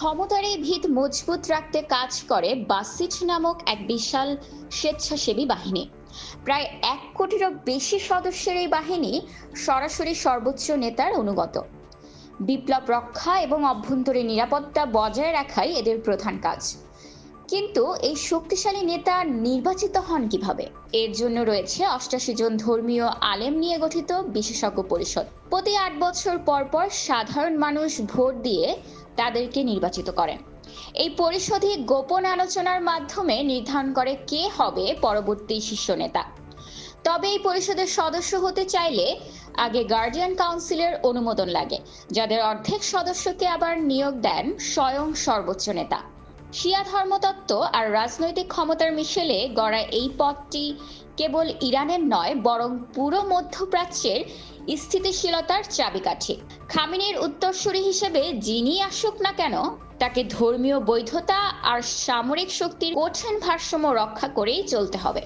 ক্ষমতার এই ভিত মজবুত রাখতে কাজ করে বাসিজ নামক এক বিশাল স্বেচ্ছাসেবী বাহিনী। প্রায় 1 কোটিরও বেশি সদস্যের এই বাহিনী সরাসরি সর্বোচ্চ নেতার অনুগত। বিপ্লব রক্ষা এবং অভ্যন্তরীণ নিরাপত্তা বজায় রাখাই এদের প্রধান কাজ। কিন্তু এই শক্তিশালী নেতা নির্বাচিত হন কিভাবে? এর জন্য রয়েছে 88 জন ধর্মীয় আলেম নিয়ে গঠিত বিশেষজ্ঞ পরিষদ। প্রতি 8 বছর পর পর সাধারণ মানুষ ভোট দিয়ে তাদেরকে নির্বাচিত করেন। এই পরিষদই গোপন আলোচনার মাধ্যমে নির্ধারণ করে কে হবে পরবর্তী শীর্ষ নেতা। তবে এই পরিষদের সদস্য হতে চাইলে আগে গার্ডিয়ান কাউন্সিলের অনুমোদন লাগে, যাদের অর্ধেক সদস্যকে আবার নিয়োগ দেন স্বয়ং সর্বোচ্চ নেতা। শিয়া ধর্মতত্ত্ব আর রাজনৈতিক ক্ষমতার মিশেলে গড়া এই পথটি কেবল ইরানের নয়, বরং পুরো মধ্যপ্রাচ্যের স্থিতিশীলতার চাবিকাঠি। খামেনির উত্তরসূরি হিসেবে যিনি আসুক না কেন, তাকে ধর্মীয় বৈধতা আর সামরিক শক্তির কঠিন ভারসাম্য রক্ষা করেই চলতে হবে।